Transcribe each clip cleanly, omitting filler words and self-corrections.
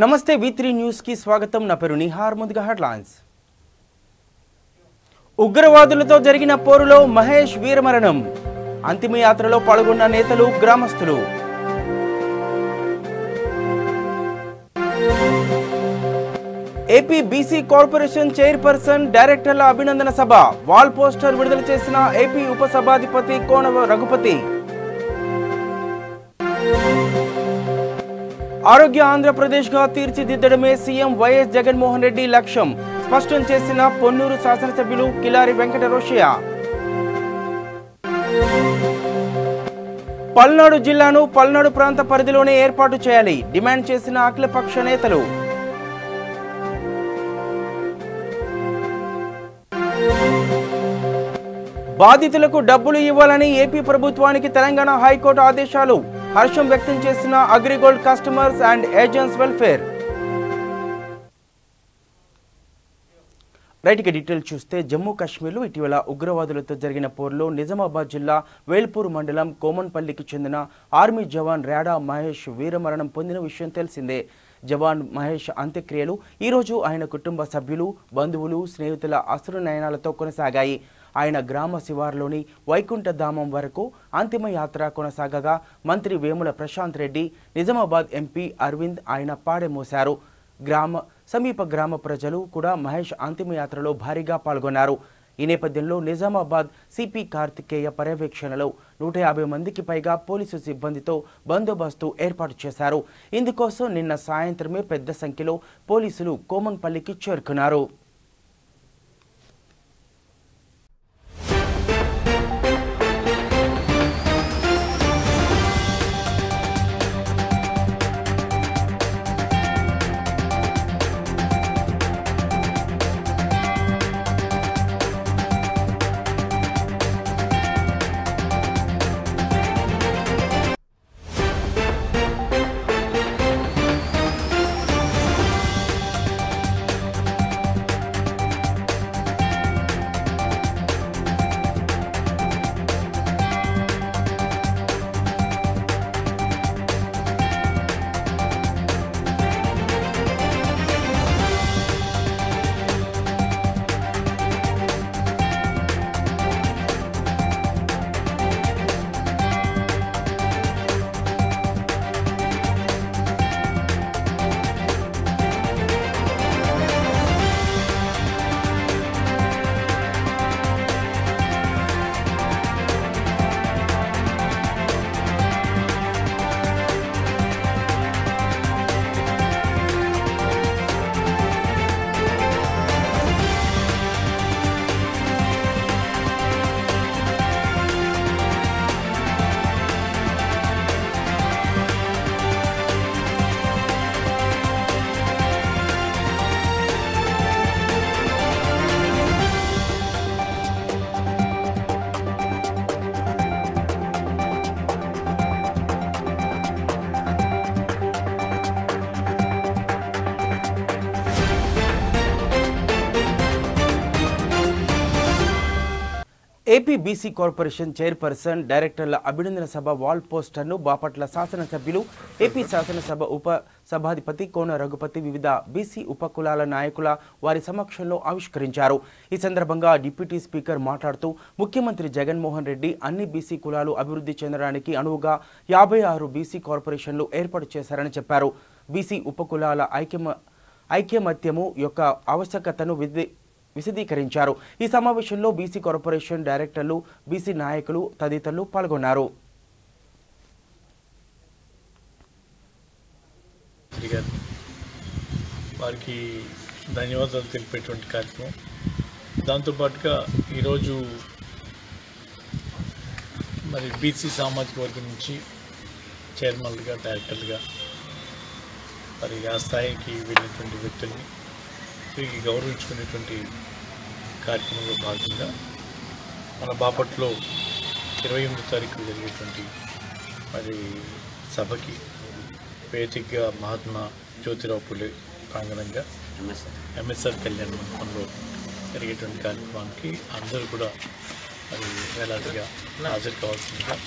నమస్తే V3 news కి స్వాగతం. నా పేరు నిహార్. ముందుగా హెడ్లైన్స్. ఉగ్రవాదులతో జరిగిన పోరులో మహేష్ వీరమరణం. అంతిమ యాత్రలో పాల్గొన్న నేతలు, గ్రామస్తులు. ఏపీ బీసీ కార్పొరేషన్ చైర్పర్సన్ డైరెక్టర్ల అభినందన సభ. వాల్ పోస్టర్ విడుదల చేసిన ఏపీ ఉపసభాధిపతి కోన రఘుపతి. ఆరోగ్య ఆంధ్రప్రదేశ్గా తీర్చిదిద్దడమే సీఎం వైఎస్ జగన్మోహన్ రెడ్డి లక్ష్యం స్పష్టం చేసిన పొన్నూరు శాసనసభ్యులు కిలారి వెంకట రోషయ్య. పల్నాడు జిల్లాను పల్నాడు ప్రాంత పరిధిలోనే ఏర్పాటు చేయాలి డిమాండ్ చేసిన అఖిలపక్ష నేతలు. బాధితులకు డబ్బులు ఇవ్వాలని ఏపీ ప్రభుత్వానికి తెలంగాణ హైకోర్టు ఆదేశాలు. హర్షం వ్యక్తం చేసిన AgriGold customers and agents welfare. రైట్కి డీటెయిల్ చూస్తే జమ్మూ కాశ్మీర్లో ఇటీవల ఉగ్రవాదులతో జరిగిన పోరులో నిజామాబాద్ జిల్లా వేల్పూర్ మండలం కోమన్పల్లికి చెందిన ఆర్మీ జవాన్ ర్యాడా మహేష్ వీరమరణం పొందిన విషయం తెలిసిందే. జవాన్ మహేష్ అంత్యక్రియలు ఈరోజు ఆయన కుటుంబ సభ్యులు, బంధువులు, స్నేహితుల అశ్రునయనాలతో కొనసాగాయి. ఆయన గ్రామ శివార్లోని వైకుంఠధామం వరకు అంతిమ యాత్ర కొనసాగగా మంత్రి వేముల ప్రశాంత్ రెడ్డి, నిజామాబాద్ ఎంపీ అరవింద్ ఆయన పాడెమోశారు. సమీప గ్రామ ప్రజలు కూడా మహేష్ అంతిమ యాత్రలో భారీగా పాల్గొన్నారు. ఈ నేపథ్యంలో నిజామాబాద్ సిపి కార్తికేయ పర్యవేక్షణలో 150 మందికి పైగా పోలీసు సిబ్బందితో బందోబస్తు ఏర్పాటు చేశారు. ఇందుకోసం నిన్న సాయంత్రమే పెద్ద సంఖ్యలో పోలీసులు కోమన్పల్లికి చేరుకున్నారు. ఏపీ బీసీ కార్పొరేషన్ చైర్పర్సన్ డైరెక్టర్ల అభినందన సభ వాల్ పోస్టర్ను బాపట్ల శాసనసభ్యులు, ఏపీ శాసనసభ ఉప సభాధిపతి కోన రఘుపతి, వివిధ బీసీ ఉపకులాల నాయకుల వారి సమక్షంలో ఆవిష్కరించారు. ఈ సందర్భంగా డిప్యూటీ స్పీకర్ మాట్లాడుతూ ముఖ్యమంత్రి జగన్మోహన్ రెడ్డి అన్ని బీసీ కులాలు అభివృద్ధి చెందడానికి అనువుగా 56 బీసీ కార్పొరేషన్లు ఏర్పాటు చేశారని చెప్పారు. బీసీ ఉపకులాల ఐక్యమత్యము యొక్క ఆవశ్యకతను విశదీకరించారు. ఈ సమావేశంలో బీసీ కార్పొరేషన్ డైరెక్టర్లు, బీసీ నాయకులు తదితరులు పాల్గొన్నారు. వారికి ధన్యవాదాలు తెలిపేటువంటి కార్యక్రమం. దాంతోపాటుగా ఈరోజు మరి బీసీ సామాజిక వర్గం నుంచి చైర్మన్లుగా, డైరెక్టర్లుగా మరి ఆ స్థాయికి వెళ్ళినటువంటి వ్యక్తుల్ని తిరిగి గౌరవించుకునేటువంటి కార్యక్రమంలో భాగంగా మన బాపట్లో 28వ తారీఖు జరిగేటువంటి మరి సభకి వేదికగా మహాత్మా జ్యోతిరావు పులే ప్రాంగణంగా ఎంఎస్ఆర్ కళ్యాణ మండపంలో జరిగేటువంటి కార్యక్రమానికి అందరూ కూడా మరి వేలాదిగా హాజరు కావాల్సిందిగా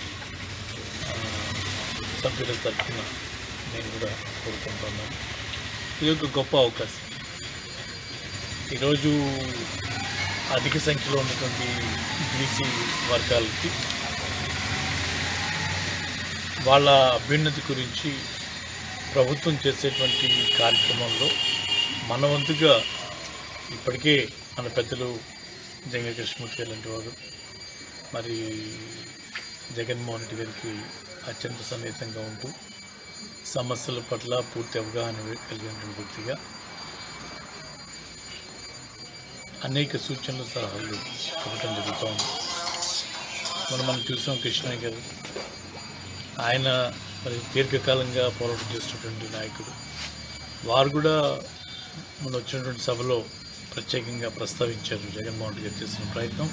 సభ్యుల తరఫున నేను కూడా కోరుకుంటున్నాను. ఇది ఒక గొప్ప అవకాశం. ఈరోజు అధిక సంఖ్యలో ఉన్నటువంటి బీసీ వర్గాలకి వాళ్ళ అభ్యున్నతి గురించి ప్రభుత్వం చేసేటువంటి కార్యక్రమంలో మన వంతుగా ఇప్పటికే మన పెద్దలు జంగా కృష్ణమూర్తి లాంటి వారు మరి జగన్మోహన్ రెడ్డి గారికి అత్యంత సన్నిహితంగా ఉంటూ సమస్యల పట్ల పూర్తి అవగాహన కలిగినటువంటి వ్యక్తిగా అనేక సూచనలు సలహాలు ఇవ్వటం జరుగుతూ ఉంది. మనం చూసాం కృష్ణయ్య గారు, ఆయన మరి దీర్ఘకాలంగా పోరాటం చేస్తున్నటువంటి నాయకుడు. వారు కూడా మన వచ్చినటువంటి సభలో ప్రత్యేకంగా ప్రస్తావించారు జగన్మోహన్ రెడ్డి గారు చేసిన ప్రయత్నం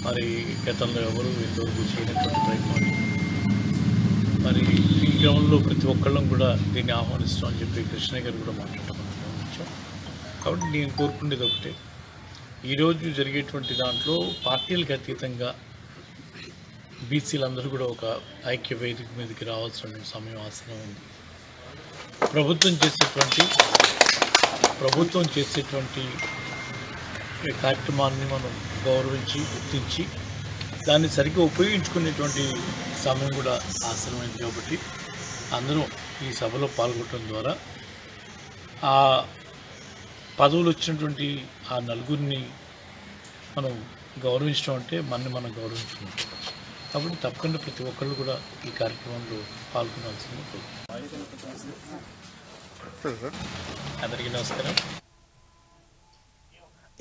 మరి గతంలో ఎవరు ఇంతవరకు చేయనటువంటి ప్రయత్నం. మరి ఈ గ్రౌండ్లో ప్రతి ఒక్కళ్ళం కూడా దీన్ని ఆహ్వానిస్తామని చెప్పి కృష్ణయ్య గారు కూడా మాట్లాడటం గమనించాం. కాబట్టి నేను కోరుకునేది ఒకటే, ఈరోజు జరిగేటువంటి దాంట్లో పార్టీలకు అతీతంగా బీసీలందరూ కూడా ఒక ఐక్య వేదిక మీదకి రావాల్సిన సమయం ఆసనం ఉంది. ప్రభుత్వం చేసేటువంటి కార్యక్రమాన్ని మనం గౌరవించి గుర్తించి దాన్ని సరిగ్గా ఉపయోగించుకునేటువంటి సమయం కూడా ఆసనమైంది. కాబట్టి అందరూ ఈ సభలో పాల్గొనడం ద్వారా ఆ పదవులు వచ్చినటువంటి ఆ నలుగురిని మనం గౌరవించడం అంటే మనం గౌరవించుకుంటాం. కాబట్టి తప్పకుండా ప్రతి ఒక్కళ్ళు కూడా ఈ కార్యక్రమంలో పాల్గొనాల్సింది. అందరికీ నమస్కారం.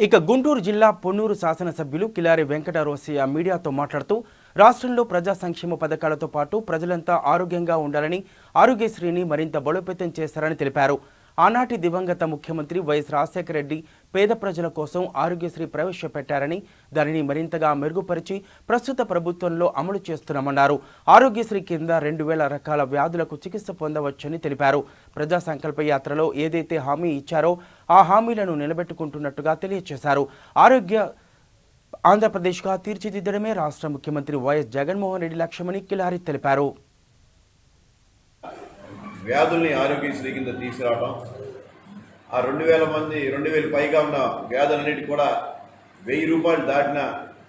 ఇక గుంటూరు జిల్లా పొన్నూరు శాసనసభ్యులు కిలారి వెంకట రోసయ్య మీడియాతో మాట్లాడుతూ రాష్ట్రంలో ప్రజా సంక్షేమ పథకాలతో పాటు ప్రజలంతా ఆరోగ్యంగా ఉండాలని ఆరోగ్యశ్రీని మరింత బలోపేతం చేశారని తెలిపారు. ఆనాటి దివంగత ముఖ్యమంత్రి వైఎస్ రాజశేఖర రెడ్డి పేద ప్రజల కోసం ఆరోగ్యశ్రీ ప్రవేశపెట్టారని దానిని మరింతగా మెరుగుపరిచి ప్రస్తుత ప్రభుత్వంలో అమలు చేస్తున్నామన్నారు. ఆరోగ్యశ్రీ కింద 2000 రకాల వ్యాధులకు చికిత్స పొందవచ్చని తెలిపారు. ప్రజా సంకల్ప యాత్రలో ఏదైతే హామీ ఇచ్చారో ఆ హామీలను నిలబెట్టుకుంటున్నట్టుగా తెలియజేశారు. ఆంధ్రప్రదేశ్గా తీర్చిదిద్దడమే రాష్ట్ర ముఖ్యమంత్రి వైఎస్ జగన్మోహన్ రెడ్డి లక్ష్యమని కిలారి తెలిపారు. వ్యాధుల్ని ఆరోగ్యశ్రీ కింద తీసుకురావడం, ఆ 2000 పైగా ఉన్న వ్యాధులన్నిటి కూడా 1000 రూపాయలు దాటిన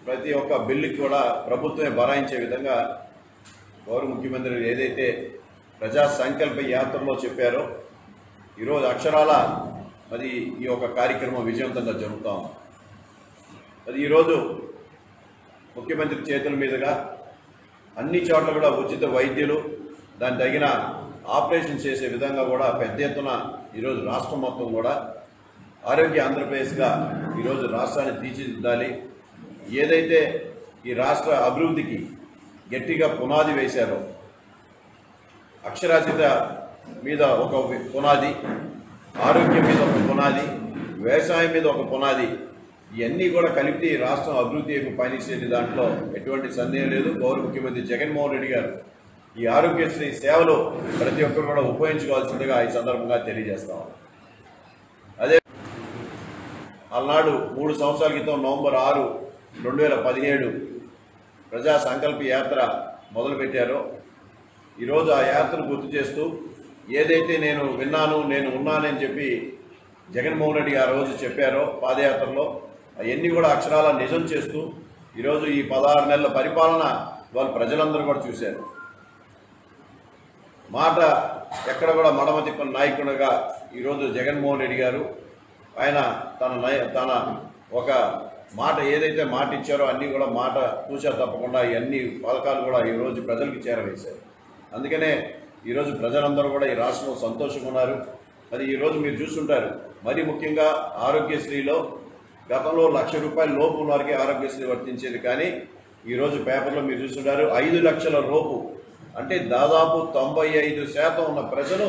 ప్రతి ఒక్క బిల్లుకి కూడా ప్రభుత్వమే భరాయించే విధంగా గౌరవ ముఖ్యమంత్రి ఏదైతే ప్రజా సంకల్ప యాత్రలో చెప్పారో ఈరోజు అక్షరాల మరి ఈ యొక్క కార్యక్రమం విజయవంతంగా జరుగుతూ ఉంది. అది ఈరోజు ముఖ్యమంత్రి చేతుల మీదుగా అన్ని చోట్ల కూడా ఉచిత వైద్యులు, దాని తగిన ఆపరేషన్ చేసే విధంగా కూడా పెద్ద ఎత్తున ఈరోజు రాష్ట్రం మొత్తం కూడా ఆరోగ్య ఆంధ్రప్రదేశ్గా ఈరోజు రాష్ట్రాన్ని తీర్చిదిద్దాలి. ఏదైతే ఈ రాష్ట్ర అభివృద్ధికి గట్టిగా పునాది వేశారో, అక్షరాస్యత మీద ఒక పునాది, ఆరోగ్యం మీద ఒక పునాది, వ్యవసాయం మీద ఒక పునాది, ఇవన్నీ కూడా కలిపి రాష్ట్రం అభివృద్ధి పయనించేది దాంట్లో ఎటువంటి సందేహం లేదు. గౌరవ ముఖ్యమంత్రి జగన్మోహన్ రెడ్డి గారు ఈ ఆరోగ్యశ్రీ సేవలు ప్రతి ఒక్కరు కూడా ఉపయోగించుకోవాల్సిందిగా ఈ సందర్భంగా తెలియజేస్తాం. అదే ఆనాడు 3 సంవత్సరాల క్రితం నవంబర్ 6, 2017 ప్రజా సంకల్ప యాత్ర మొదలుపెట్టారో ఈరోజు ఆ యాత్రను గుర్తు చేస్తూ ఏదైతే నేను విన్నాను, నేను ఉన్నానని చెప్పి జగన్మోహన్ రెడ్డి ఆ రోజు చెప్పారో పాదయాత్రలో, అవన్నీ కూడా అక్షరాల నిజం చేస్తూ ఈరోజు ఈ 16 నెలల పరిపాలన వాళ్ళు ప్రజలందరూ కూడా చూశారు. మాట ఎక్కడ కూడా మడమ తిప్పని నాయకుడిగా ఈరోజు జగన్మోహన్ రెడ్డి గారు ఆయన తన ఒక మాట ఏదైతే మాట ఇచ్చారో అన్నీ కూడా మాట తూచా తప్పకుండా ఇవన్నీ పథకాలు కూడా ఈరోజు ప్రజలకు చేరవేశారు. అందుకనే ఈరోజు ప్రజలందరూ కూడా ఈ రాష్ట్రంలో సంతోషంగా ఉన్నారు. మరి ఈరోజు మీరు చూస్తుంటారు, మరీ ముఖ్యంగా ఆరోగ్యశ్రీలో గతంలో 1,00,000 రూపాయల లోపు ఉన్న వారికి ఆరోగ్యశ్రీ వర్తించేది, కానీ ఈరోజు పేపర్లో మీరు చూస్తుంటారు 5 లక్షల లోపు, అంటే దాదాపు 95% ఉన్న ప్రజలు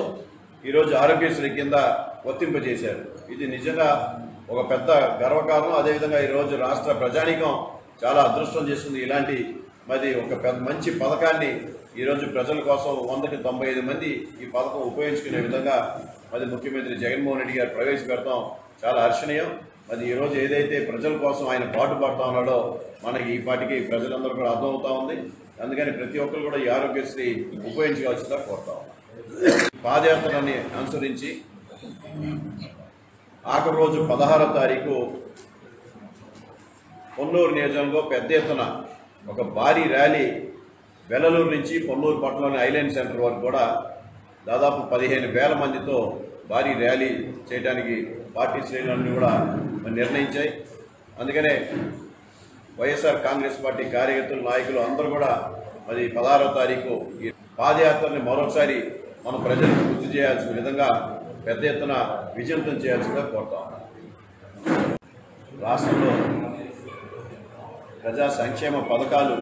ఈరోజు ఆరోగ్యశ్రీ కింద వర్తింపజేశారు. ఇది నిజంగా ఒక పెద్ద గర్వకారణం. అదేవిధంగా ఈరోజు రాష్ట్ర ప్రజానీకం చాలా అదృష్టం చేస్తుంది. ఇలాంటి మరి ఒక మంచి పథకాన్ని ఈరోజు ప్రజల కోసం 100కి 95 మంది ఈ పథకం ఉపయోగించుకునే విధంగా మరి ముఖ్యమంత్రి జగన్మోహన్ రెడ్డి గారు ప్రవేశపెడతాం చాలా హర్షణీయం. అది ఈరోజు ఏదైతే ప్రజల కోసం ఆయన పాటుపడుతూ ఉన్నాడో మనకి ఈ పాటికి ప్రజలందరూ కూడా అర్థమవుతూ ఉంది. అందుకని ప్రతి ఒక్కరు కూడా ఈ ఆరోగ్యశ్రీ ఉపయోగించుకోవాల్సిందిగా కోరుతాం. పాదయాత్రని అనుసరించి ఆఖరి రోజు 16వ తారీఖు పొన్నూరు నియోజకవర్గంలో పెద్ద ఎత్తున ఒక భారీ ర్యాలీ వెల్లలూరు నుంచి పొన్నూరు పట్టణంలోని ఐలాండ్ సెంటర్ వరకు కూడా దాదాపు 15,000 మందితో భారీ ర్యాలీ చేయడానికి పార్టీ శ్రేణులన్నీ కూడా నిర్ణయించాయి. అందుకనే వైఎస్ఆర్ కాంగ్రెస్ పార్టీ కార్యకర్తలు నాయకులు అందరూ కూడా అది 16వ తారీఖు ఈ పాదయాత్రని మరోసారి మన ప్రజలకు గుర్తు చేయాల్సిన విధంగా పెద్ద ఎత్తున విజయవంతం చేయాల్సిందిగా కోరుతాం. రాష్ట్రంలో ప్రజా సంక్షేమ పథకాలు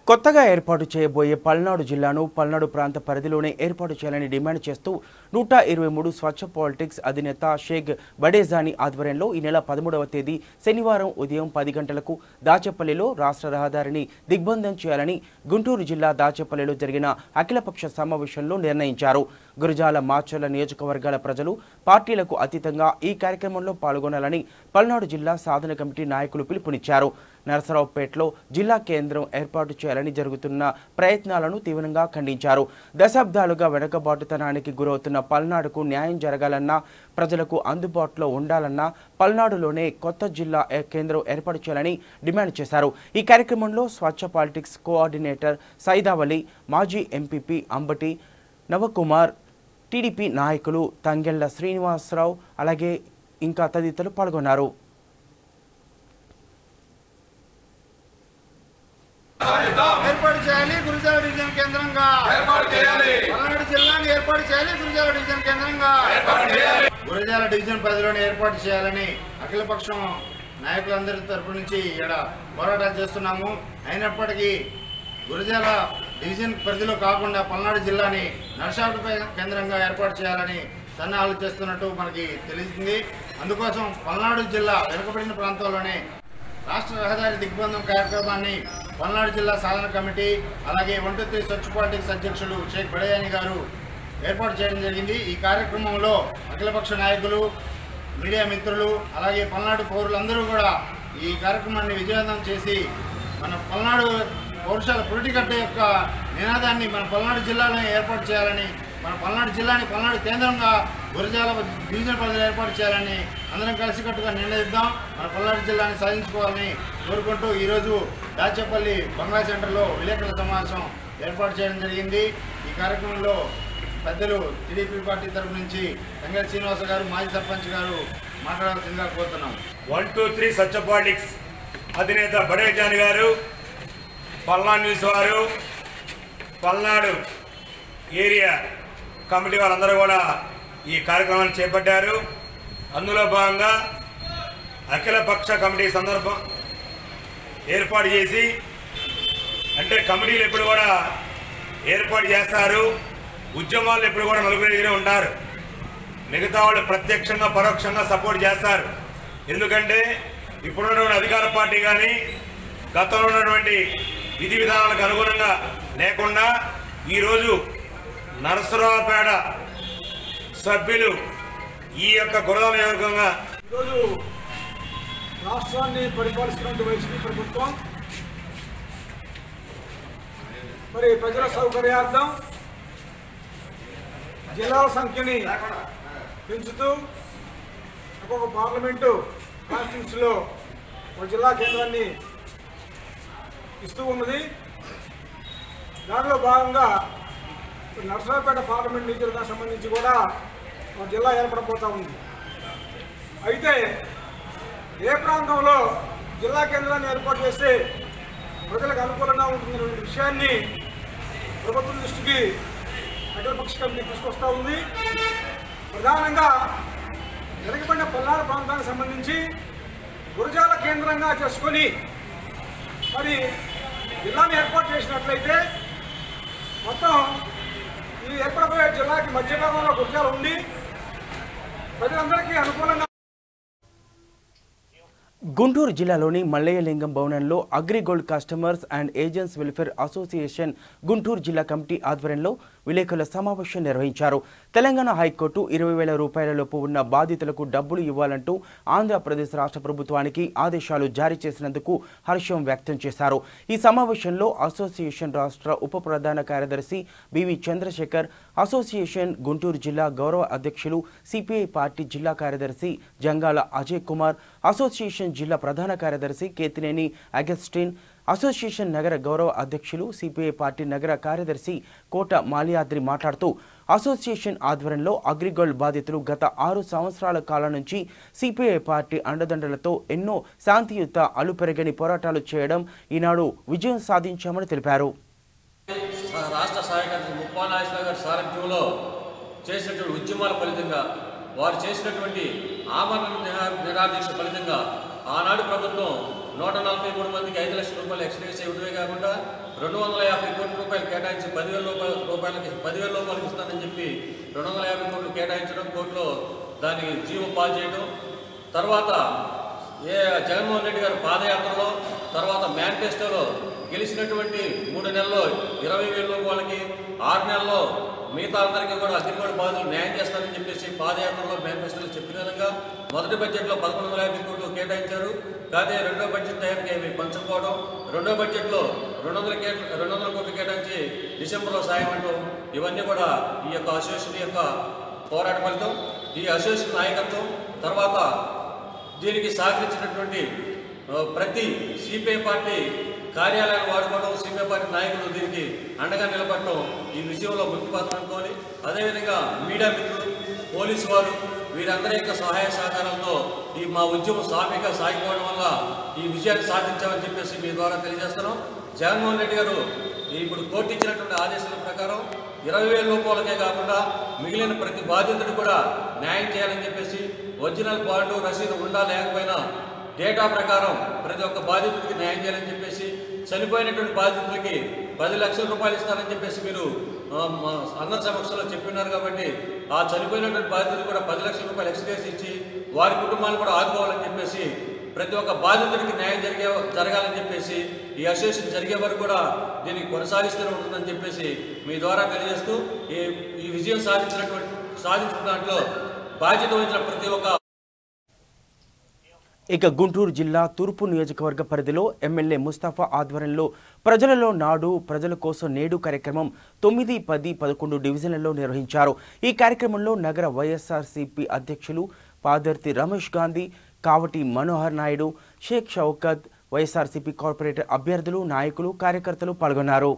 కొత్తగా ఏర్పాటు చేయబోయే పల్నాడు జిల్లాను పల్నాడు ప్రాంత పరిధిలోనే ఏర్పాటు చేయాలని డిమాండ్ చేస్తూ 123 స్వచ్ఛ పాలిటిక్స్ అధినేత షేక్ బడేజానీ ఆధ్వర్యంలో ఈ నెల 13వ తేదీ శనివారం ఉదయం 10 గంటలకు దాచేపల్లిలో రాష్ట్ర రహదారిని దిగ్బంధం చేయాలని గుంటూరు జిల్లా దాచేపల్లిలో జరిగిన అఖిలపక్ష సమావేశంలో నిర్ణయించారు. గురజాల మాచర్ల నియోజకవర్గాల ప్రజలు పార్టీలకు అతీతంగా ఈ కార్యక్రమంలో పాల్గొనాలని పల్నాడు జిల్లా సాధన కమిటీ నాయకులు పిలుపునిచ్చారు. నరసరావుపేటలో జిల్లా కేంద్రం ఏర్పాటు చేయాలని జరుగుతున్న ప్రయత్నాలను తీవ్రంగా ఖండించారు. దశాబ్దాలుగా వెనుకబాటుతనానికి గురవుతున్న పల్నాడుకు న్యాయం జరగాలన్నా, ప్రజలకు అందుబాటులో ఉండాలన్నా పల్నాడులోనే కొత్త జిల్లా కేంద్రం ఏర్పాటు చేయాలని డిమాండ్ చేశారు. ఈ కార్యక్రమంలో స్వచ్ఛ పాలిటిక్స్ కోఆర్డినేటర్ సైదావలి, మాజీ ఎంపీపీ అంబటి నవకుమార్, టీడీపీ నాయకులు తంగెళ్ల శ్రీనివాసరావు అలాగే ఇంకా తదితరులు పాల్గొన్నారు. ఏర్పాటు చేయాలి గురజాల డివిజన్ కేంద్రంగా పల్నాడు జిల్లాను ఏర్పాటు చేయాలి గురజాల డివిజన్ కేంద్రంగా గురజాల డివిజన్ పరిధిలోని ఏర్పాటు చేయాలని అఖిలపక్షం నాయకులందరి తరపు నుంచి ఇక్కడ పోరాటాలు చేస్తున్నాము. అయినప్పటికీ గురజాల డివిజన్ పరిధిలో కాకుండా పల్నాడు జిల్లాని నరసాపురం కేంద్రంగా ఏర్పాటు చేయాలని సన్నాహాలు చేస్తున్నట్టు మనకి తెలిసింది. అందుకోసం పల్నాడు జిల్లా వెనుకబడిన ప్రాంతాల్లోనే రాష్ట్ర రహదారి దిగ్బంధం కార్యక్రమాన్ని పల్నాడు జిల్లా సాధన కమిటీ అలాగే 123 స్వచ్ఛ పాలిటిక్స్ అధ్యక్షులు షేక్ బడేజానీ గారు ఏర్పాటు చేయడం జరిగింది. ఈ కార్యక్రమంలో అఖిలపక్ష నాయకులు, మీడియా మిత్రులు అలాగే పల్నాడు పౌరులందరూ కూడా ఈ కార్యక్రమాన్ని విజయవంతం చేసి మన పల్నాడు పౌరుషాల పురిటిగడ్డ యొక్క నినాదాన్ని మన పల్నాడు జిల్లాలో ఏర్పాటు చేయాలని, మన పల్నాడు జిల్లాని పల్నాడు కేంద్రంగా గురజాల డివిజన్ పరిధిలో ఏర్పాటు చేయాలని అందరం కలిసికట్టుగా నిర్ణయిద్దాం. మన పల్నాడు జిల్లాని సాధించుకోవాలని కోరుకుంటూ ఈరోజు దాచేపల్లి బంగ్లా సెంటర్లో విలేకరుల సమావేశం ఏర్పాటు చేయడం జరిగింది. ఈ కార్యక్రమంలో పెద్దలు టీడీపీ పార్టీ తరఫు నుంచి తంగెళ్ల శ్రీనివాస గారు, మాజీ సర్పంచ్ గారు మాట్లాడాల్సిందిగా కోరుతున్నాం. 123 స్వచ్ఛ పాలిటిక్స్ అధినేత బడేజానీ గారు, పల్నాడు న్యూస్ వారు, పల్నాడు ఏరియా కమిటీ వారందరూ కూడా ఈ కార్యక్రమాన్ని చేపట్టారు. అందులో భాగంగా అఖిలపక్ష కమిటీ సందర్భం ఏర్పాటు చేసి, అంటే కమిటీలు ఎప్పుడు కూడా ఏర్పాటు చేస్తారు, ఉద్యమాలు ఎప్పుడు కూడా నలుగురు దగ్గరే ఉంటారు, మిగతా వాళ్ళు ప్రత్యక్షంగా పరోక్షంగా సపోర్ట్ చేస్తారు. ఎందుకంటే ఇప్పుడున్నటువంటి అధికార పార్టీ కానీ గతంలో ఉన్నటువంటి విధి విధానాలకు అనుగుణంగా లేకుండా ఈరోజు నరసరావుపేట సభ్యులు ఈ యొక్క గురజాల నియోజకవర్గంగా ఈరోజు రాష్ట్రాన్ని పరిపాలిస్తున్న వైసీపీ ప్రభుత్వం మరి ప్రజల సౌకర్యార్థం జిల్లాల సంఖ్యని పెంచుతూ ఒక్కొక్క పార్లమెంటు కాన్స్టిట్యూన్సీలో ఒక జిల్లా కేంద్రాన్ని ఇస్తూ ఉన్నది. దానిలో భాగంగా నరసరావుపేట పార్లమెంట్ నియోజకవర్గానికి సంబంధించి కూడా ఒక జిల్లా ఏర్పడబోతూ ఉంది. అయితే ఏ ప్రాంతంలో జిల్లా కేంద్రాన్ని ఏర్పాటు చేస్తే ప్రజలకు అనుకూలంగా ఉంటుందనే విషయాన్ని ప్రభుత్వం దృష్టికి అఖిలపక్ష కమిటీ తీసుకొస్తూ ఉంది. ప్రధానంగా వెనుకబడిన పల్నాడు ప్రాంతానికి సంబంధించి గురజాల కేంద్రంగా చేసుకొని మరి జిల్లాను ఏర్పాటు చేసినట్లయితే మొత్తం ఈ ఏర్పడబోయే జిల్లాకి మధ్య భాగంలో గురజాల ఉండి ప్రజలందరికీ అనుకూలంగా. గుంటూరు జిల్లాలోని మల్లయ్యలింగం భవనంలో AgriGold customers and agents welfare association Guntur జిల్లా కమిటీ ఆధ్వర్యంలో విలేకరుల సమావేశం నిర్వహించారు. తెలంగాణ హైకోర్టు 20,000 రూపాయలలోపు ఉన్న బాధితులకు డబ్బులు ఇవ్వాలంటూ ఆంధ్రప్రదేశ్ రాష్ట్ర ప్రభుత్వానికి ఆదేశాలు జారీ చేసినందుకు హర్షం వ్యక్తం చేశారు. ఈ సమావేశంలో అసోసియేషన్ రాష్ట్ర ఉప ప్రధాన కార్యదర్శి బివి చంద్రశేఖర్, అసోసియేషన్ గుంటూరు జిల్లా గౌరవ అధ్యక్షులు సిపిఐ పార్టీ జిల్లా కార్యదర్శి జంగాల అజయ్ కుమార్, అసోసియేషన్ జిల్లా ప్రధాన కార్యదర్శి కేతినేని అగస్టిన్, అసోసియేషన్ నగర గౌరవ అధ్యక్షులు సిపిఐ పార్టీ నగర కార్యదర్శి కోట మాలియాద్రి మాట్లాడుతూ అసోసియేషన్ ఆధ్వర్యంలో అగ్రిగోల్డ్ బాధితులు గత 6 సంవత్సరాల కాలం నుంచి సిపిఐ పార్టీ అండదండలతో ఎన్నో శాంతియుత అలుపెరగని పోరాటాలు చేయడం ఈనాడు విజయం సాధించామని తెలిపారు. రాష్ట్ర సహాయకర్త ముప్పానాగేశ్వర గారి సారథ్యంలో చేసినటువంటి ఉద్యమాల ఫలితంగా, వారు చేసినటువంటి ఆమరణ నిరాదీక్ష ఫలితంగా ఆనాడు ప్రభుత్వం 143 మందికి 5 లక్షల రూపాయలు ఎక్స్గ్రేస్ ఇవ్వడమే కాకుండా 250 కోట్ల రూపాయలు కేటాయించి 10,000 రూపాయలకి ఇస్తానని చెప్పి 250 కోట్లు కేటాయించడం, కోర్టులో దానికి జీవం పాస్ చేయడం, తర్వాత జగన్మోహన్ రెడ్డి గారు పాదయాత్రలో, తర్వాత మేనిఫెస్టోలో గెలిచినటువంటి 3 నెలల్లో 20,000 రూపాయలకి, 6 నెలల్లో మిగతా అందరికీ కూడా అగ్రిగోల్డ్ బాధితులు న్యాయం చేస్తారని చెప్పేసి పాదయాత్రలో మేనిఫెస్టోలో చెప్పిన విధంగా మొదటి బడ్జెట్లో 1150 కోట్లు కేటాయించారు. కానీ రెండో బడ్జెట్ టైంకి అవి పంచకపోవడం, రెండో బడ్జెట్లో 200 కోట్లు కేటాయించి డిసెంబర్లో సాయం అంటూ, ఇవన్నీ కూడా ఈ యొక్క అసోసియేషన్ యొక్క పోరాట ఫలితం. ఈ అసోసియేషన్ నాయకత్వం, తర్వాత దీనికి సహకరించినటువంటి ప్రతి సిపిఐ పార్టీ కార్యాలయాలు వాడుకోవడం, సిపిఐ పార్టీ నాయకులు దీనికి అండగా నిలబడటం ఈ విషయంలో ముఖ్య పాత్ర అనుకోవాలి. అదేవిధంగా మీడియా మిత్రులు, పోలీసు వారు, వీరందరి యొక్క సహాయ సహకారాలతో ఈ మా ఉద్యమం సాఫీగా సాగిపోవడం వల్ల ఈ విజయాన్ని సాధించామని చెప్పేసి మీ ద్వారా తెలియజేస్తున్నాం. జగన్మోహన్ రెడ్డి గారు ఇప్పుడు కోర్టు ఇచ్చినటువంటి ఆదేశాల ప్రకారం 20,000 రూపాయలకే కాకుండా మిగిలిన ప్రతి బాధితుడు కూడా న్యాయం చేయాలని చెప్పేసి, ఒరిజినల్ బాండు రసీదు ఉండా లేకపోయినా డేటా ప్రకారం ప్రతి ఒక్క బాధితుడికి న్యాయం చేయాలని చెప్పేసి, చనిపోయినటువంటి బాధితులకి 10 లక్షల రూపాయలు ఇస్తారని చెప్పేసి మీరు అందరి సమక్షంలో చెప్పినారు. కాబట్టి ఆ చనిపోయినటువంటి బాధితులు కూడా 10 లక్షల రూపాయలు ఎక్స్గ్రేస్ ఇచ్చి వారి కుటుంబాలు కూడా ఆదుకోవాలని చెప్పేసి, ప్రతి ఒక్క బాధితుడికి న్యాయం జరగాలని చెప్పేసి ఈ అసోసియేషన్ జరిగే వరకు కూడా దీన్ని కొనసాగిస్తూనే ఉంటుందని చెప్పేసి మీ ద్వారా తెలియజేస్తూ ఈ విజయం సాధించిన దాంట్లో బాధ్యత వహించిన ప్రతి ఒక్క. ఇక గుంటూరు జిల్లా తూర్పు నియోజకవర్గ పరిధిలో ఎమ్మెల్యే ముస్తఫా ఆధ్వర్యంలో ప్రజలలో నాడు ప్రజల కోసం నేడు కార్యక్రమం 9, 10, 11 డివిజన్లలో నిర్వహించారు. ఈ కార్యక్రమంలో నగర వైఎస్ఆర్సీపీ అధ్యక్షులు పాదర్తి రమేష్ గాంధీ, కావటి మనోహర్ నాయుడు, షేక్ షౌకత్, వైఎస్ఆర్సీపీ కార్పొరేటర్ అభ్యర్థులు, నాయకులు, కార్యకర్తలు పాల్గొన్నారు.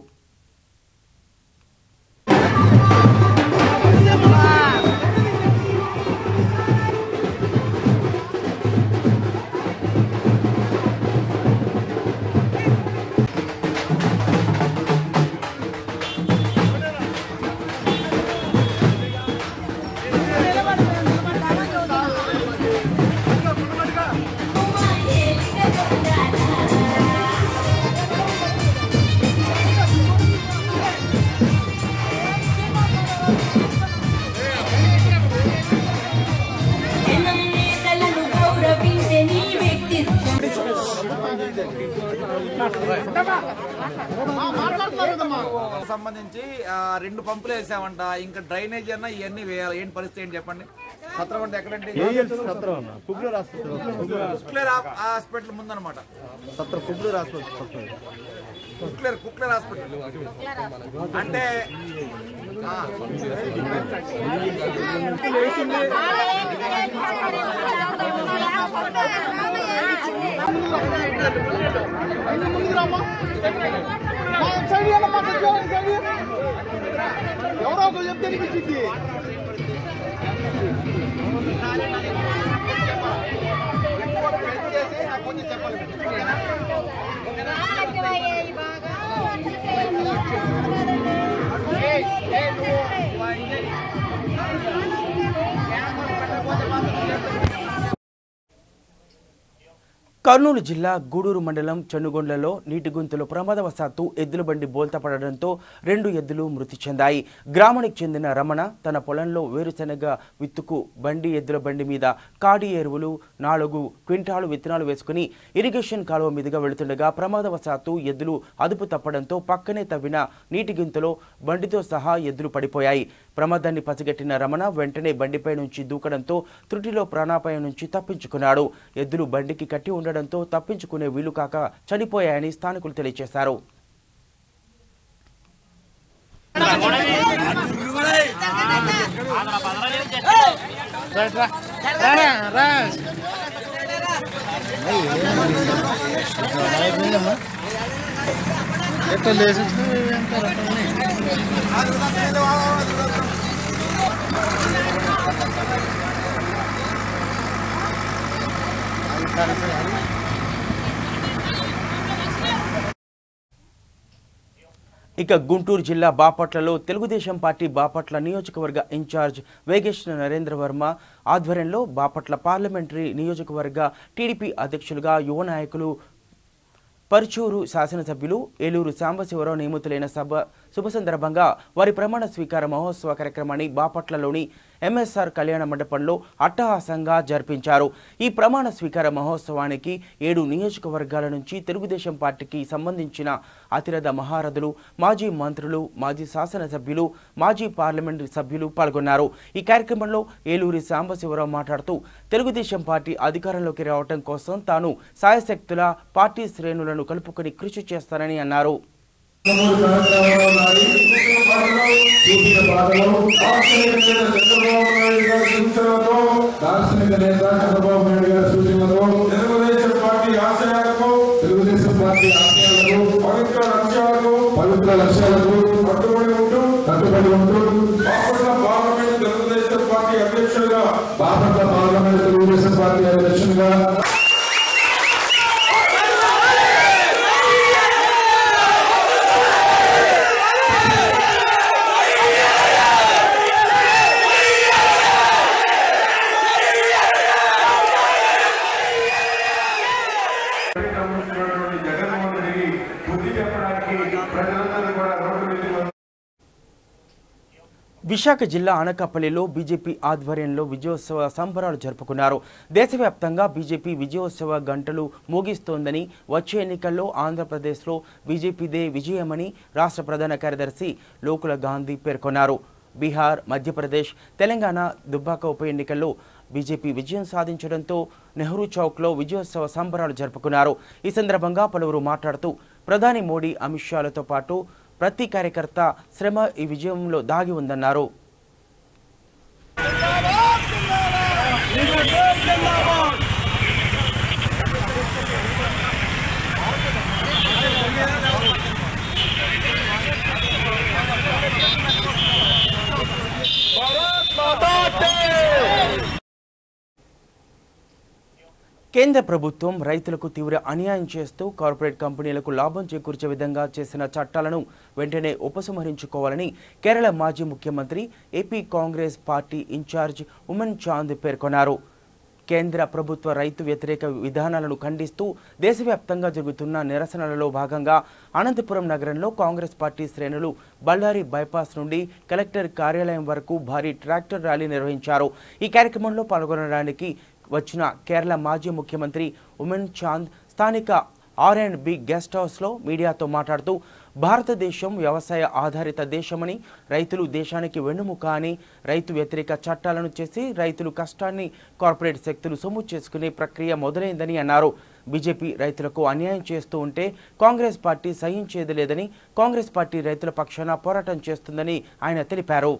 సంబంధించి 2 పంపులు వేసామంట. ఇంకా డ్రైనేజ్ అన్నా ఇవన్నీ వేయాలి. ఏంటి పరిస్థితి ఏంటి చెప్పండి. సత్రం అంటే ఎక్కడంటే కుక్లేర్ హాస్పిటల్ ముందనమాట. కుక్లేర్ హాస్పిటల్ అంటే ఎవరో ఒకరు చెప్తే అనిపించింది. నాకు కొంచెం చెప్పాలి. కర్నూలు జిల్లా గూడూరు మండలం చెన్నుగొండలో నీటి గుంతలో ప్రమాదవశాత్తు ఎద్దుల బండి బోల్తా పడడంతో 2 ఎద్దులు మృతి చెందాయి. గ్రామానికి చెందిన రమణ తన పొలంలో వేరుశెనగ విత్తుకు ఎద్దుల బండి మీద కాడి ఎరువులు 4 క్వింటాలు విత్తనాలు వేసుకుని ఇరిగేషన్ కాలువ మీదుగా వెళుతుండగా ప్రమాదవశాత్తు ఎద్దులు అదుపు తప్పడంతో పక్కనే తవ్విన నీటి గుంతలో బండితో సహా ఎద్దులు పడిపోయాయి. ప్రమాదాన్ని పసిగట్టిన రమణ వెంటనే బండిపై నుంచి దూకడంతో త్రుటిలో ప్రాణాపాయం నుంచి తప్పించుకున్నాడు. ఎద్దులు బండికి కట్టి ఉండడంతో తప్పించుకునే వీలు కాక చనిపోయాయని స్థానికులు తెలియజేశారు. ఇక గుంటూరు జిల్లా బాపట్లలో తెలుగుదేశం పార్టీ బాపట్ల నియోజకవర్గ ఇన్ఛార్జ్ వేగేష్ నరేంద్ర వర్మ ఆధ్వర్యంలో బాపట్ల పార్లమెంటరీ నియోజకవర్గ టీడీపీ అధ్యక్షులుగా యువ నాయకులు పరుచూరు శాసనసభ్యులు ఏలూరు సాంబశివరావు నియమితులైన శుభ సందర్భంగా వారి ప్రమాణ స్వీకార మహోత్సవ కార్యక్రమాన్ని బాపట్లలోని ఎంఎస్ఆర్ కళ్యాణ మండపంలో అట్టహాసంగా జరిపించారు. ఈ ప్రమాణ స్వీకార మహోత్సవానికి 7 నియోజకవర్గాల నుంచి తెలుగుదేశం పార్టీకి సంబంధించిన అతిరథ మహారథులు, మాజీ మంత్రులు, మాజీ శాసనసభ్యులు, మాజీ పార్లమెంటు సభ్యులు పాల్గొన్నారు. ఈ కార్యక్రమంలో ఏలూరి సాంబశివరావు మాట్లాడుతూ తెలుగుదేశం పార్టీ అధికారంలోకి రావడం కోసం తాను సాయశక్తుల పార్టీ శ్రేణులను కలుపుకొని కృషి చేస్తానని అన్నారు. పవిత్ర లక్ష్యాలకు కట్టుబడి ఉంటూ బాపట్ల పార్లమెంట్ తెలుగుదేశం పార్టీ అధ్యక్షులుగా విశాఖ జిల్లా అనకాపల్లిలో బీజేపీ ఆధ్వర్యంలో విజయోత్సవ సంబరాలు జరుపుకున్నారు. దేశవ్యాప్తంగా బీజేపీ విజయోత్సవ గంటలు మోగిస్తోందని, వచ్చే ఎన్నికల్లో ఆంధ్రప్రదేశ్లో బీజేపీదే విజయమని రాష్ట్ర ప్రధాన కార్యదర్శి లోకుల గాంధీ పేర్కొన్నారు. బీహార్, మధ్యప్రదేశ్, తెలంగాణ దుబ్బాక ఉప ఎన్నికల్లో బీజేపీ విజయం సాధించడంతో నెహ్రూ చౌక్లో విజయోత్సవ సంబరాలు జరుపుకున్నారు. ఈ సందర్భంగా పలువురు మాట్లాడుతూ ప్రధాని మోడీ, అమిత్ షాలతో పాటు ప్రతి కార్యకర్త శ్రమ ఈ విజయంలో దాగి ఉందన్నారు. కేంద్ర ప్రభుత్వం రైతులకు తీవ్ర అన్యాయం చేస్తూ కార్పొరేట్ కంపెనీలకు లాభం చేకూర్చే విధంగా చేసిన చట్టాలను వెంటనే ఉపసంహరించుకోవాలని కేరళ మాజీ ముఖ్యమంత్రి, AP Congress party incharge Oommen Chandy పేర్కొన్నారు. కేంద్ర ప్రభుత్వ రైతు వ్యతిరేక విధానాలను ఖండిస్తూ దేశవ్యాప్తంగా జరుగుతున్న నిరసనలలో భాగంగా అనంతపురం నగరంలో కాంగ్రెస్ పార్టీ శ్రేణులు బళ్ళారి బైపాస్ నుండి కలెక్టర్ కార్యాలయం వరకు భారీ ట్రాక్టర్ ర్యాలీ నిర్వహించారు. ఈ కార్యక్రమంలో పాల్గొనడానికి వచ్చిన కేరళ మాజీ ముఖ్యమంత్రి ఉమెన్ చాంద్ స్థానిక R&B గెస్ట్ హౌస్లో మీడియాతో మాట్లాడుతూ భారతదేశం వ్యవసాయ ఆధారిత దేశమని, రైతులు దేశానికి వెన్నుముక అని, రైతు వ్యతిరేక చట్టాలను చేసి రైతులు కష్టాన్ని కార్పొరేట్ శక్తులు సొమ్ము చేసుకునే ప్రక్రియ మొదలైందని అన్నారు. బీజేపీ రైతులకు అన్యాయం చేస్తూ ఉంటే కాంగ్రెస్ పార్టీ సహించేది లేదని, కాంగ్రెస్ పార్టీ రైతుల పక్షాన పోరాటం చేస్తుందని ఆయన తెలిపారు.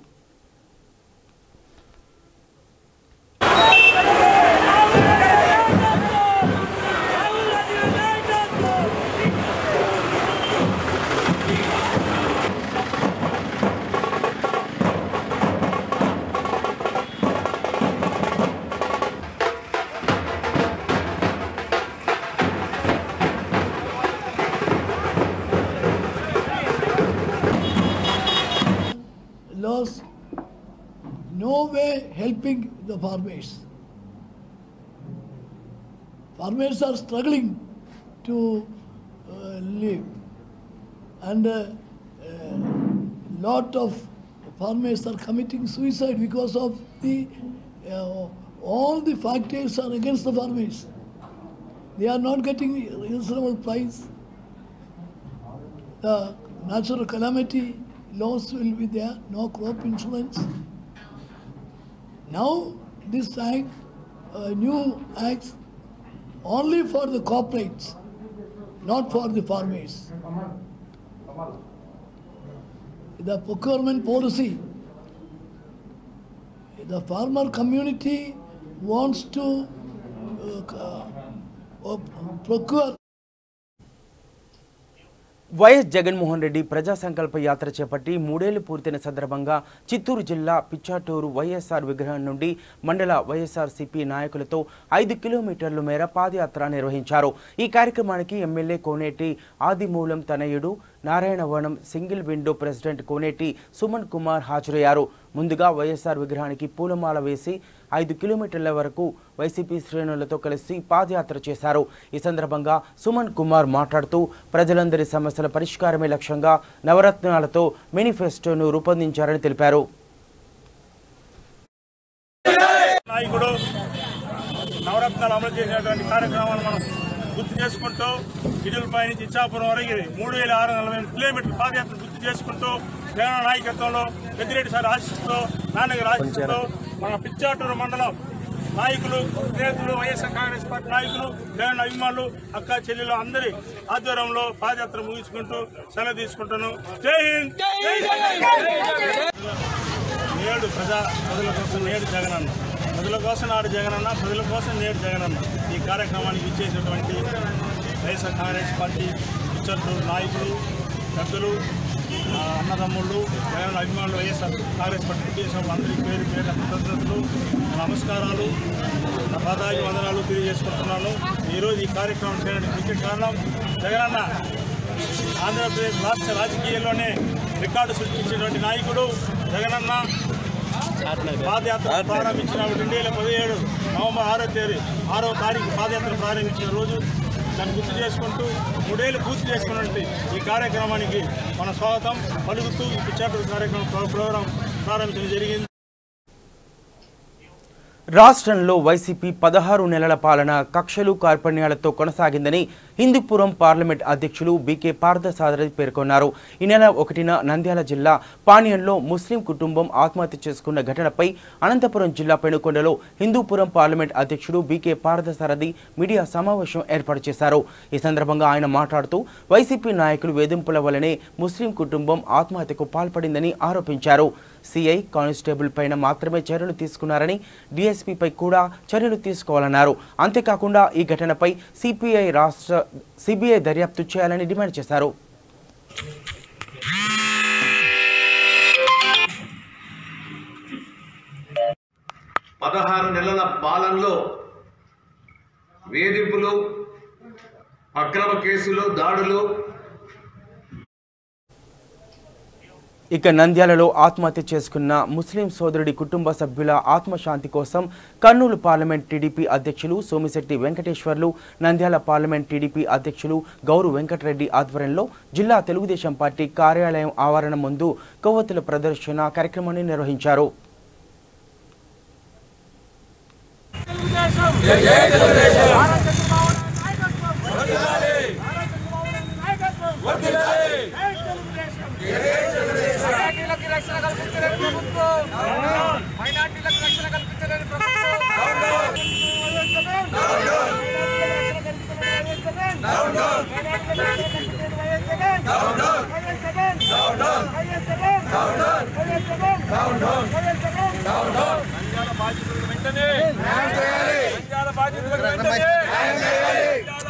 Laws no way helping the farmers. farmers are struggling to live, and lot of farmers are committing suicide because of the all the factors are against the farmers. They are not getting reasonable price. The natural calamity loss will be there, no crop insurance. Now this act, new acts, only for the corporates, not for the farmers. The procurement policy, the farmer community wants to procure. YS Jaganmohan Reddy ప్రజా సంకల్ప యాత్ర చేపట్టి 3 ఏళ్లు పూర్తయిన సందర్భంగా చిత్తూరు జిల్లా పిచ్చాటూరు వైఎస్ఆర్ విగ్రహం నుండి మండల వైఎస్ఆర్సీపీ నాయకులతో 5 కిలోమీటర్ల మేర పాదయాత్ర నిర్వహించారు. ఈ కార్యక్రమానికి ఎమ్మెల్యే కోనేటి ఆదిమూలం తనయుడు నారాయణవనం సింగిల్ విండో ప్రెసిడెంట్ కోనేటి సుమన్ కుమార్ హాజరయ్యారు. ముందుగా వైఎస్ఆర్ విగ్రహానికి పూలమాల వేసి 5 కిలోమీటర్ల వరకు వైసీపీ శ్రేణులతో కలిసి పాదయాత్ర చేశారు. ఈ సందర్భంగా సుమన్ కుమార్ మాట్లాడుతూ ప్రజలందరి సమస్యల పరిష్కారమే లక్ష్యంగా నవరత్నాలతో మేనిఫెస్టోను రూపొందించారని తెలిపారు. నాయకుడు నవరత్నాలు అమలు చేసినటువంటి కార్యక్రమాలు మనం గుర్తు చేసుకుంటూ ఇడులపై నుంచి ఇచ్చాపురం వరకు 3640 కిలోమీటర్ల పాదయాత్ర గుర్తు చేసుకుంటూ జగన్ నాయకత్వంలో పెద్దిరెడ్డి సార్ ఆశిస్తూ నాన్నగారి ఆశిస్తూ మన పిచ్చాటూరు మండలం నాయకులు, స్నేహితులు, వైఎస్ఆర్ కాంగ్రెస్ పార్టీ నాయకులు, జగన్ అభిమానులు, అక్క చెల్లెలు అందరి ఆధ్వర్యంలో పాదయాత్ర ముగించుకుంటూ సెలవు తీసుకుంటాను. జై హింద్. నేడు ప్రజల కోసం నేడు జగనన్న, ప్రజల కోసం నాడు జగనన్న, ప్రజల కోసం నేడు జగనన్న. ఈ కార్యక్రమానికి ఇచ్చేసినటువంటి వైఎస్ఆర్ కాంగ్రెస్ పార్టీ పిచ్చాటూరు నాయకులు, పెద్దలు, అన్నదమ్ముళ్ళు, జగన్ అభిమానులు, వైఎస్ఆర్ కాంగ్రెస్ పార్టీ కుటుంబ అందరికీ పేరు పేరు కృతజ్ఞతలు, నమస్కారాలు, నా పాదాభివందనాలు తెలియజేసుకుంటున్నాను. ఈరోజు ఈ కార్యక్రమం చేయడానికి ముఖ్య కారణం జగనన్న ఆంధ్రప్రదేశ్ రాష్ట్ర రాజకీయాల్లోనే రికార్డు సృష్టించినటువంటి నాయకుడు జగనన్న. పాదయాత్ర ప్రారంభించిన 2017 నవంబర్ 6వ తారీఖు పాదయాత్ర ప్రారంభించిన రోజు దాన్ని గుర్తు చేసుకుంటూ 3 ఏళ్లు పూర్తి చేసుకున్నట్టు ఈ కార్యక్రమానికి మన స్వాగతం పలుకుతూ ఈ పిచ్చాటూరు కార్యక్రమం ప్రోగ్రాం ప్రారంభించడం జరిగింది. రాష్ట్రంలో వైసీపీ 16 నెలల పాలన కక్షలు కార్పణ్యాలతో కొనసాగిందని హిందూపురం పార్లమెంట్ అధ్యక్షులు బీకే పార్థసారథి పేర్కొన్నారు. ఈ నెల 1న నంద్యాల జిల్లా పాణ్యంలో ముస్లిం కుటుంబం ఆత్మహత్య చేసుకున్న ఘటనపై అనంతపురం జిల్లా పెనుకొండలో హిందూపురం పార్లమెంట్ అధ్యక్షుడు బీకే పార్థసారథి మీడియా సమావేశం ఏర్పాటు చేశారు. ఈ సందర్భంగా ఆయన మాట్లాడుతూ వైసీపీ నాయకులు వేధింపుల వల్లనే ముస్లిం కుటుంబం ఆత్మహత్యకు పాల్పడిందని ఆరోపించారు. సిఐ కానిస్టేబుల్ పైన మాత్రమే చర్యలు తీసుకున్నారని డీఎస్పీపై కూడా చర్యలు తీసుకోవాలన్నారు. అంతేకాకుండా ఈ ఘటనపై సిబిఐ దర్యాప్తు చేయాలని డిమాండ్ చేశారు. నెలల పాలనలో వేధింపులు, అక్రమ కేసులు, దాడులు. ఇక నంద్యాలలో ఆత్మహత్య చేసుకున్న ముస్లిం సోదరుడి కుటుంబ సభ్యుల ఆత్మశాంతి కోసం కర్నూలు పార్లమెంట్ టీడీపీ అధ్యక్షులు సోమిశెట్టి వెంకటేశ్వర్లు, నంద్యాల పార్లమెంట్ టీడీపీ అధ్యక్షులు గౌరు వెంకటరెడ్డి ఆధ్వర్యంలో జిల్లా తెలుగుదేశం పార్టీ కార్యాలయం ఆవరణ ముందు కొవ్వొత్తుల ప్రదర్శన కార్యక్రమాన్ని నిర్వహించారు.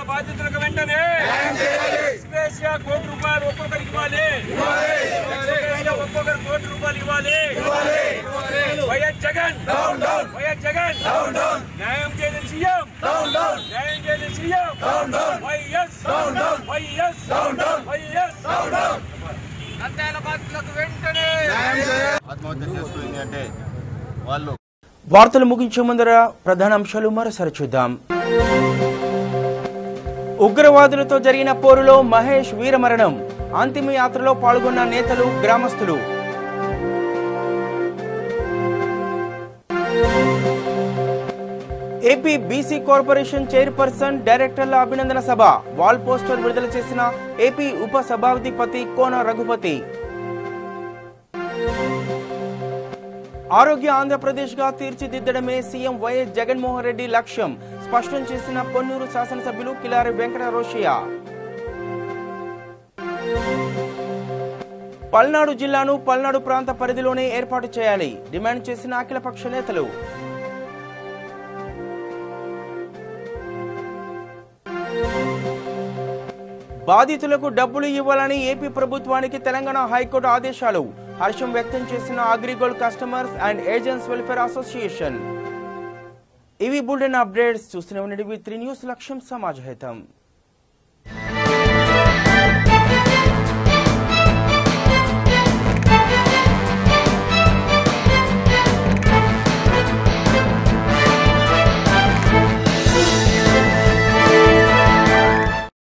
బాధితులకు వెంటనే కోటి రూపాయలు ఒక్కొక్కరికి ఇవ్వాలి. ఒక్కొక్కరు కోటి రూపాయలు ఇవ్వాలి. వైఎస్ జగన్ న్యాయం చేయని సీఎం, న్యాయం చేయని సీఎం వైఎస్ నంద్యాల బాధితులకు వెంటనే ఆత్మహత్య చేసుకుంది అంటే వాళ్ళు. వార్తలు ముగించే ముందర ప్రధాన అంశాలు మరోసారి చూద్దాం. ఉగ్రవాదులతో జరిగిన పోరులో మహేష్ వీరమరణం. అంతిమ యాత్రలో పాల్గొన్న నేతలు, గ్రామస్తులు. ఏపీ బీసీ కార్పొరేషన్ చైర్పర్సన్, డైరెక్టర్ల అభినందన సభ. వాల్ పోస్టర్ విడుదల చేసిన ఏపీ ఉప సభాధిపతి కోన రఘుపతి. ఆరోగ్య ఆంధ్రప్రదేశ్గా తీర్చిదిద్దడమే సీఎం వైఎస్ జగన్మోహన్ రెడ్డి లక్ష్యం స్పష్టం చేసిన పొన్నూరు శాసనసభ్యులు కిలారి వెంకట రోషయ్య. పల్నాడు జిల్లాను పల్నాడు ప్రాంత పరిధిలోనే ఏర్పాటు చేయాలి డిమాండ్ చేసిన అఖిలపక్ష నేతలు. బాధితులకు డబ్బులు ఇవ్వాలని ఏపీ ప్రభుత్వానికి తెలంగాణ హైకోర్టు ఆదేశాలు. హర్షం వ్యక్తం చేసిన AgriGold customers and agents welfare association. ఇవి బులెటిన్ అప్డేట్స్. చూస్తూనే ఉండండి V3 న్యూస్. లక్ష్యం సమాజ హితం.